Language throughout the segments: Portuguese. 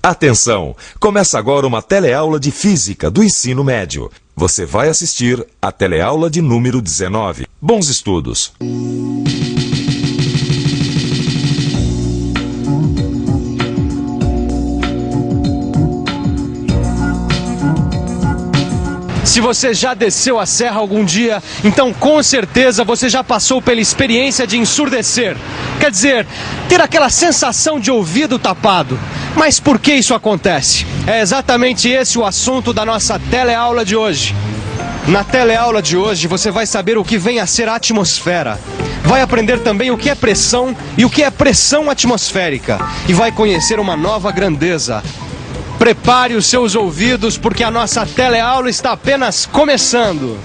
Atenção! Começa agora uma teleaula de Física do Ensino Médio. Você vai assistir a teleaula de número 19. Bons estudos! Se você já desceu a serra algum dia, então com certeza você já passou pela experiência de ensurdecer. Quer dizer, ter aquela sensação de ouvido tapado. Mas por que isso acontece? É exatamente esse o assunto da nossa teleaula de hoje. Na teleaula de hoje você vai saber o que vem a ser a atmosfera. Vai aprender também o que é pressão e o que é pressão atmosférica. E vai conhecer uma nova grandeza. Prepare os seus ouvidos, porque a nossa teleaula está apenas começando.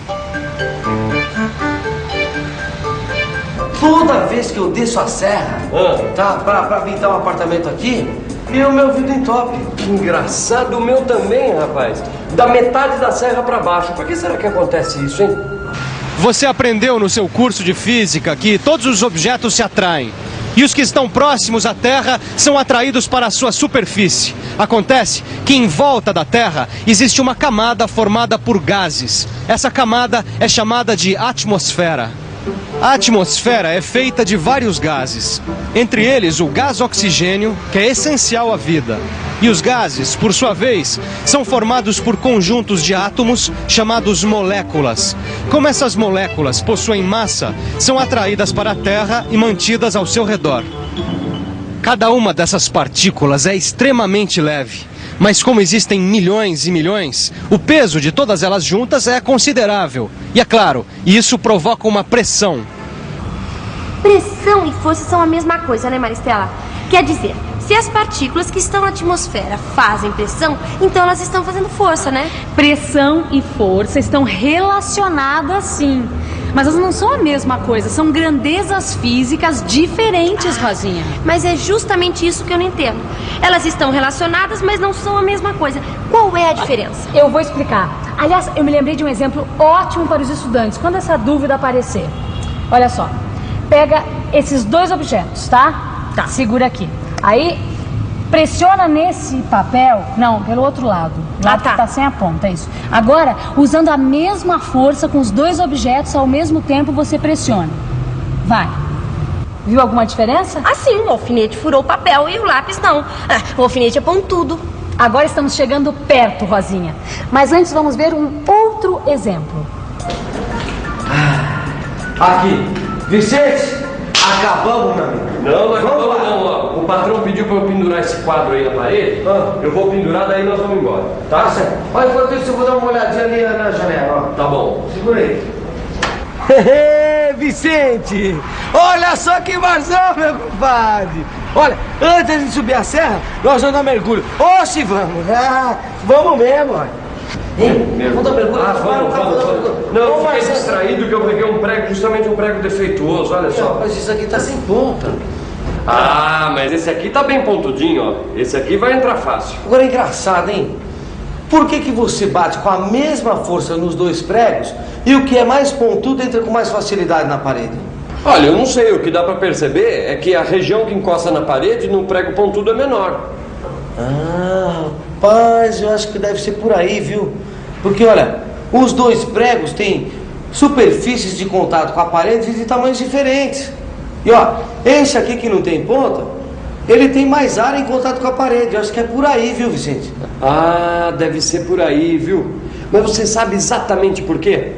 Toda vez que eu desço a serra, tá, pra pintar um apartamento aqui, o meu ouvido entope. Que engraçado, o meu também, rapaz. Da metade da serra pra baixo. Por que será que acontece isso, hein? Você aprendeu no seu curso de física que todos os objetos se atraem. E os que estão próximos à Terra são atraídos para a sua superfície. Acontece que em volta da Terra existe uma camada formada por gases. Essa camada é chamada de atmosfera. A atmosfera é feita de vários gases. Entre eles, o gás oxigênio, que é essencial à vida. E os gases, por sua vez, são formados por conjuntos de átomos chamados moléculas. Como essas moléculas possuem massa, são atraídas para a Terra e mantidas ao seu redor. Cada uma dessas partículas é extremamente leve. Mas como existem milhões e milhões, o peso de todas elas juntas é considerável. E é claro, isso provoca uma pressão. Pressão e força são a mesma coisa, né, Maristela? Quer dizer, se as partículas que estão na atmosfera fazem pressão, então elas estão fazendo força, né? Pressão e força estão relacionadas, sim. Mas elas não são a mesma coisa, são grandezas físicas diferentes, Rosinha. Mas é justamente isso que eu não entendo. Elas estão relacionadas, mas não são a mesma coisa. Qual é a diferença? Eu vou explicar. Aliás, eu me lembrei de um exemplo ótimo para os estudantes, quando essa dúvida aparecer. Olha só, pega esses dois objetos, tá? Tá. Segura aqui. Aí, pressiona nesse papel, não, pelo outro lado. Lá que tá sem a ponta, é isso. Agora, usando a mesma força com os dois objetos ao mesmo tempo, você pressiona. Vai. Viu alguma diferença? Ah, sim, o alfinete furou o papel e o lápis não. O alfinete é pontudo. Agora estamos chegando perto, Rosinha. Mas antes vamos ver um outro exemplo. Aqui, Vicente, acabamos, meu amigo. Não acabamos não, ó. O patrão pediu pra eu pendurar esse quadro aí na parede. Eu vou pendurar, daí nós vamos embora. Tá certo. Mas enquanto isso eu vou dar uma olhadinha ali na janela, ó. Tá bom. Segura aí. Vicente! Olha só que marzão, meu compadre! Olha, antes de subir a serra, nós vamos dar mergulho. Oxe, vamos! Vamos mesmo, olha. Vamos dar mergulho? Vamos. Não, eu fiquei distraído que eu peguei um prego, justamente um prego defeituoso, olha só. Mas isso aqui tá sem ponta. Ah, mas esse aqui tá bem pontudinho, ó. Esse aqui vai entrar fácil. Agora é engraçado, hein? Por que você bate com a mesma força nos dois pregos e o que é mais pontudo entra com mais facilidade na parede? Olha, eu não sei, o que dá pra perceber é que a região que encosta na parede no prego pontudo é menor. Ah, rapaz, eu acho que deve ser por aí, viu? Porque, olha, os dois pregos têm superfícies de contato com a parede de tamanhos diferentes. E, ó, esse aqui que não tem ponta, ele tem mais área em contato com a parede. Eu acho que é por aí, viu, Vicente? Ah, deve ser por aí, viu? Mas você sabe exatamente por quê?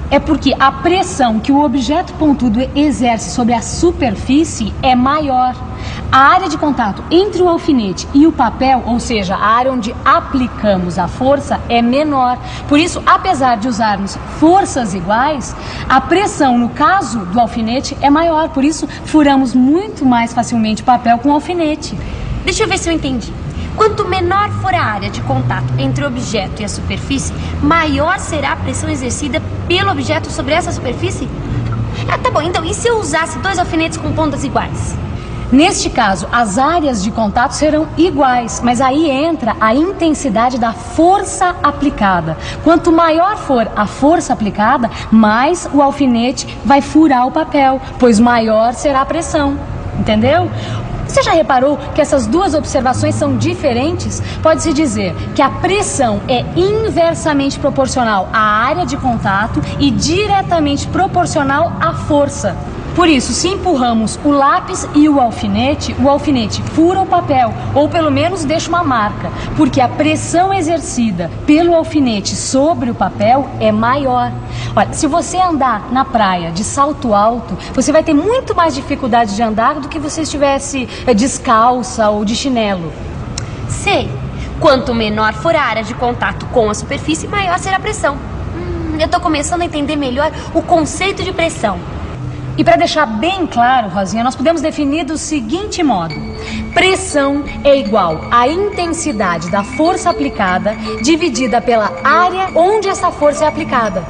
É porque a pressão que o objeto pontudo exerce sobre a superfície é maior. A área de contato entre o alfinete e o papel, ou seja, a área onde aplicamos a força, é menor. Por isso, apesar de usarmos forças iguais, a pressão, no caso do alfinete, é maior. Por isso, furamos muito mais facilmente o papel com o alfinete. Deixa eu ver se eu entendi. Quanto menor for a área de contato entre o objeto e a superfície, maior será a pressão exercida pelo objeto sobre essa superfície? Ah, tá bom. Então, e se eu usasse dois alfinetes com pontas iguais? Neste caso, as áreas de contato serão iguais, mas aí entra a intensidade da força aplicada. Quanto maior for a força aplicada, mais o alfinete vai furar o papel, pois maior será a pressão. Entendeu? Você já reparou que essas duas observações são diferentes? Pode-se dizer que a pressão é inversamente proporcional à área de contato e diretamente proporcional à força. Por isso, se empurramos o lápis e o alfinete fura o papel, ou pelo menos deixa uma marca, porque a pressão exercida pelo alfinete sobre o papel é maior. Olha, se você andar na praia de salto alto, você vai ter muito mais dificuldade de andar do que você estivesse descalça ou de chinelo. Sei. Quanto menor for a área de contato com a superfície, maior será a pressão. Eu tô começando a entender melhor o conceito de pressão. E para deixar bem claro, Rosinha, nós podemos definir do seguinte modo: pressão é igual à intensidade da força aplicada dividida pela área onde essa força é aplicada.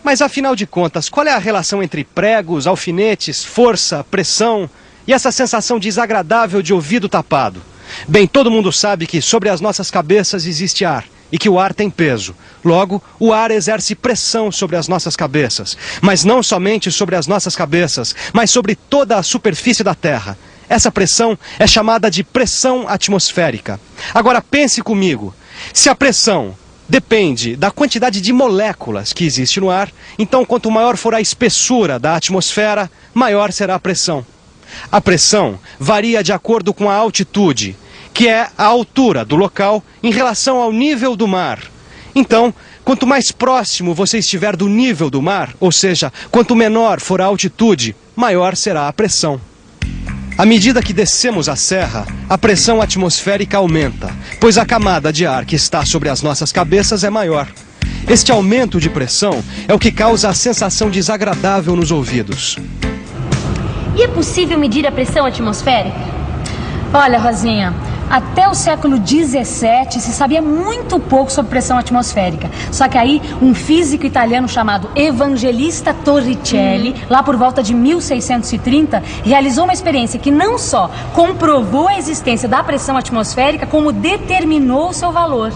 Mas afinal de contas, qual é a relação entre pregos, alfinetes, força, pressão e essa sensação desagradável de ouvido tapado? Bem, todo mundo sabe que sobre as nossas cabeças existe ar e que o ar tem peso. Logo, o ar exerce pressão sobre as nossas cabeças. Mas não somente sobre as nossas cabeças, mas sobre toda a superfície da Terra. Essa pressão é chamada de pressão atmosférica. Agora pense comigo, se a pressão depende da quantidade de moléculas que existe no ar, então quanto maior for a espessura da atmosfera, maior será a pressão. A pressão varia de acordo com a altitude, que é a altura do local em relação ao nível do mar. Então, quanto mais próximo você estiver do nível do mar, ou seja, quanto menor for a altitude, maior será a pressão. À medida que descemos a serra, a pressão atmosférica aumenta, pois a camada de ar que está sobre as nossas cabeças é maior. Este aumento de pressão é o que causa a sensação desagradável nos ouvidos. E é possível medir a pressão atmosférica? Olha, Rosinha, até o século XVII se sabia muito pouco sobre pressão atmosférica. Só que aí um físico italiano chamado Evangelista Torricelli, lá por volta de 1630, realizou uma experiência que não só comprovou a existência da pressão atmosférica, como determinou o seu valor.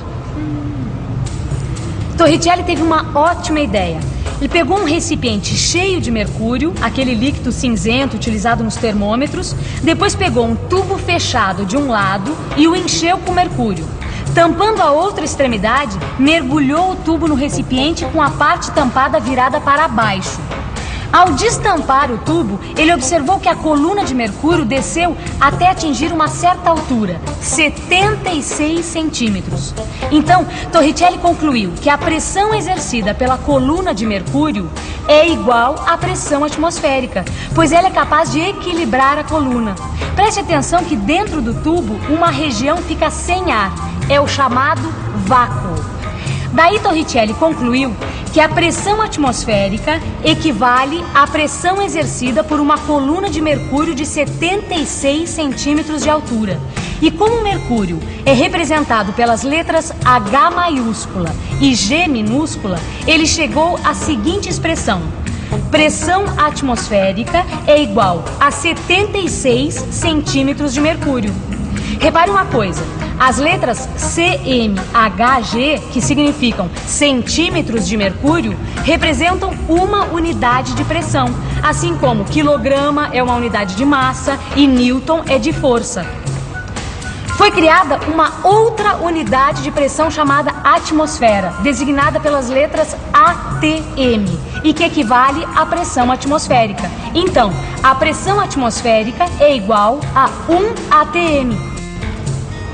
Torricelli teve uma ótima ideia. Ele pegou um recipiente cheio de mercúrio, aquele líquido cinzento utilizado nos termômetros, depois pegou um tubo fechado de um lado e o encheu com mercúrio. Tampando a outra extremidade, mergulhou o tubo no recipiente com a parte tampada virada para baixo. Ao destampar o tubo, ele observou que a coluna de mercúrio desceu até atingir uma certa altura, 76 centímetros. Então, Torricelli concluiu que a pressão exercida pela coluna de mercúrio é igual à pressão atmosférica, pois ela é capaz de equilibrar a coluna. Preste atenção que dentro do tubo uma região fica sem ar, é o chamado vácuo. Daí Torricelli concluiu que a pressão atmosférica equivale à pressão exercida por uma coluna de mercúrio de 76 centímetros de altura. E como o mercúrio é representado pelas letras H maiúscula e G minúscula, ele chegou à seguinte expressão: pressão atmosférica é igual a 76 centímetros de mercúrio. Repare uma coisa, as letras CMHG, que significam centímetros de mercúrio, representam uma unidade de pressão, assim como quilograma é uma unidade de massa e newton é de força. Foi criada uma outra unidade de pressão chamada atmosfera, designada pelas letras ATM, e que equivale à pressão atmosférica. Então, a pressão atmosférica é igual a 1 ATM.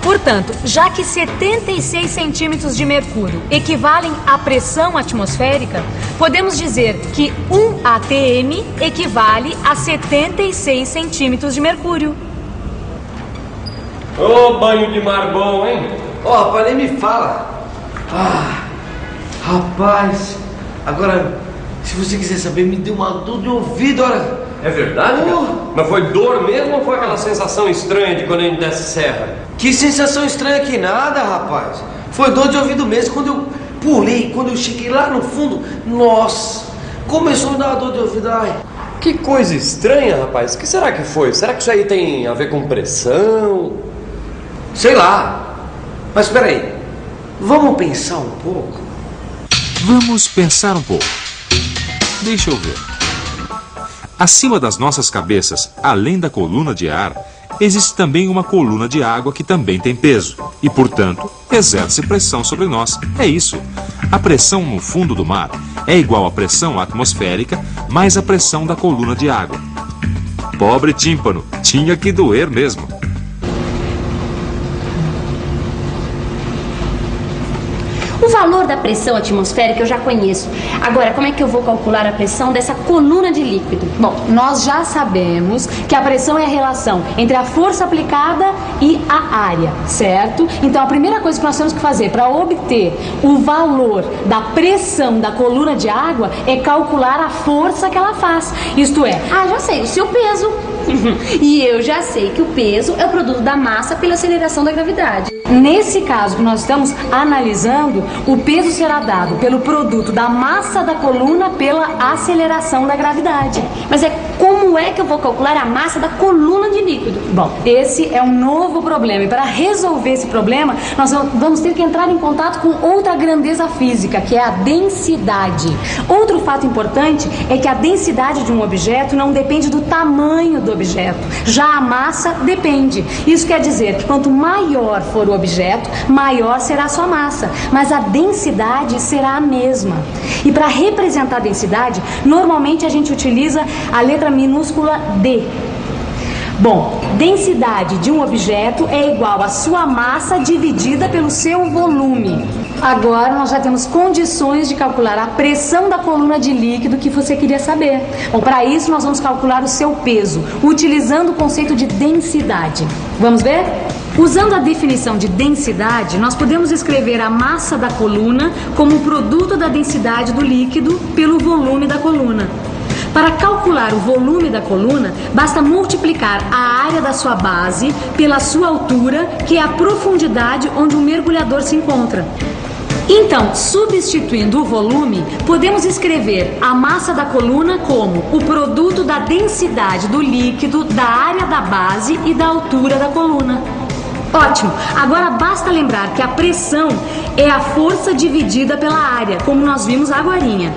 Portanto, já que 76 centímetros de mercúrio equivalem à pressão atmosférica, podemos dizer que 1 ATM equivale a 76 centímetros de mercúrio. Ô, banho de mar bom, hein? Ó, rapaz, nem me fala. Rapaz, agora, se você quiser saber, me deu uma dor de ouvido, olha. É verdade, cara? Mas foi dor mesmo ou foi aquela sensação estranha de quando a gente desce serra? Que sensação estranha que nada, rapaz. Foi dor de ouvido mesmo. Quando eu pulei, quando eu cheguei lá no fundo, nossa, começou a me dar uma dor de ouvido. Ai. Que coisa estranha, rapaz. O que será que foi? Será que isso aí tem a ver com pressão? Sei lá. Mas espera aí. Vamos pensar um pouco? Vamos pensar um pouco. Deixa eu ver. Acima das nossas cabeças, além da coluna de ar, existe também uma coluna de água que também tem peso e, portanto, exerce pressão sobre nós. É isso. A pressão no fundo do mar é igual à pressão atmosférica mais a pressão da coluna de água. Pobre tímpano, tinha que doer mesmo. O valor da pressão atmosférica eu já conheço. Agora, como é que eu vou calcular a pressão dessa coluna de líquido? Bom, nós já sabemos que a pressão é a relação entre a força aplicada e a área, certo? Então, a primeira coisa que nós temos que fazer para obter o valor da pressão da coluna de água é calcular a força que ela faz. Isto é... Ah, já sei, o seu peso. E eu já sei que o peso é o produto da massa pela aceleração da gravidade. Nesse caso que nós estamos analisando, o peso será dado pelo produto da massa da coluna pela aceleração da gravidade. Mas como é que eu vou calcular a massa da coluna de líquido? Bom, esse é um novo problema. E para resolver esse problema, nós vamos ter que entrar em contato com outra grandeza física, que é a densidade. Outro fato importante é que a densidade de um objeto não depende do tamanho do objeto. Já a massa depende. Isso quer dizer que quanto maior for o objeto, maior será a sua massa. Mas a densidade será a mesma. E para representar a densidade, normalmente a gente utiliza a letra minúscula D. Bom, densidade de um objeto é igual à sua massa dividida pelo seu volume. Agora nós já temos condições de calcular a pressão da coluna de líquido que você queria saber. Bom, para isso nós vamos calcular o seu peso, utilizando o conceito de densidade. Vamos ver? Usando a definição de densidade, nós podemos escrever a massa da coluna como o produto da densidade do líquido pelo volume da coluna. Para calcular o volume da coluna, basta multiplicar a área da sua base pela sua altura, que é a profundidade onde o mergulhador se encontra. Então, substituindo o volume, podemos escrever a massa da coluna como o produto da densidade do líquido, da área da base e da altura da coluna. Ótimo! Agora basta lembrar que a pressão é a força dividida pela área, como nós vimos agorinha.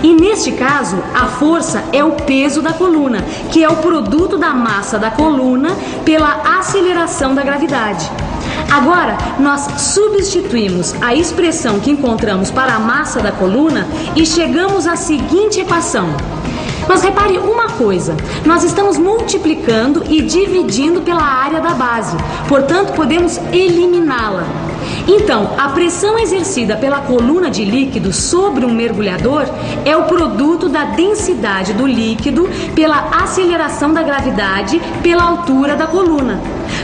E neste caso, a força é o peso da coluna, que é o produto da massa da coluna pela aceleração da gravidade. Agora, nós substituímos a expressão que encontramos para a massa da coluna e chegamos à seguinte equação. Mas repare uma coisa, nós estamos multiplicando e dividindo pela área da base, portanto podemos eliminá-la. Então, a pressão exercida pela coluna de líquido sobre um mergulhador é o produto da densidade do líquido pela aceleração da gravidade pela altura da coluna.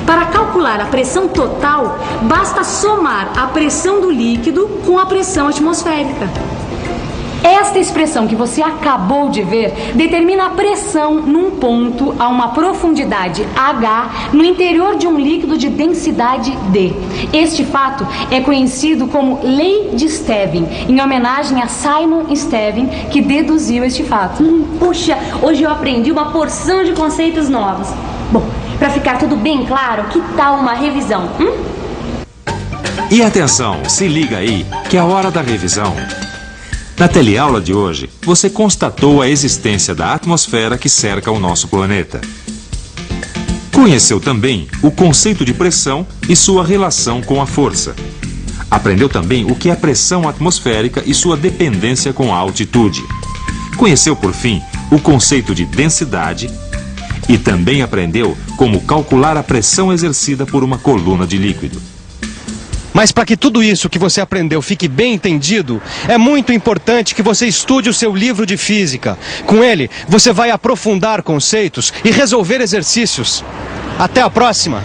Para calcular a pressão total, basta somar a pressão do líquido com a pressão atmosférica. Esta expressão que você acabou de ver determina a pressão num ponto a uma profundidade H no interior de um líquido de densidade D. Este fato é conhecido como Lei de Stevin, em homenagem a Simon Stevin, que deduziu este fato. Puxa, hoje eu aprendi uma porção de conceitos novos. Bom, para ficar tudo bem claro, que tal uma revisão? E atenção, se liga aí, que é a hora da revisão. Na teleaula de hoje, você constatou a existência da atmosfera que cerca o nosso planeta. Conheceu também o conceito de pressão e sua relação com a força. Aprendeu também o que é pressão atmosférica e sua dependência com a altitude. Conheceu, por fim, o conceito de densidade e também aprendeu como calcular a pressão exercida por uma coluna de líquido. Mas para que tudo isso que você aprendeu fique bem entendido, é muito importante que você estude o seu livro de física. Com ele, você vai aprofundar conceitos e resolver exercícios. Até a próxima!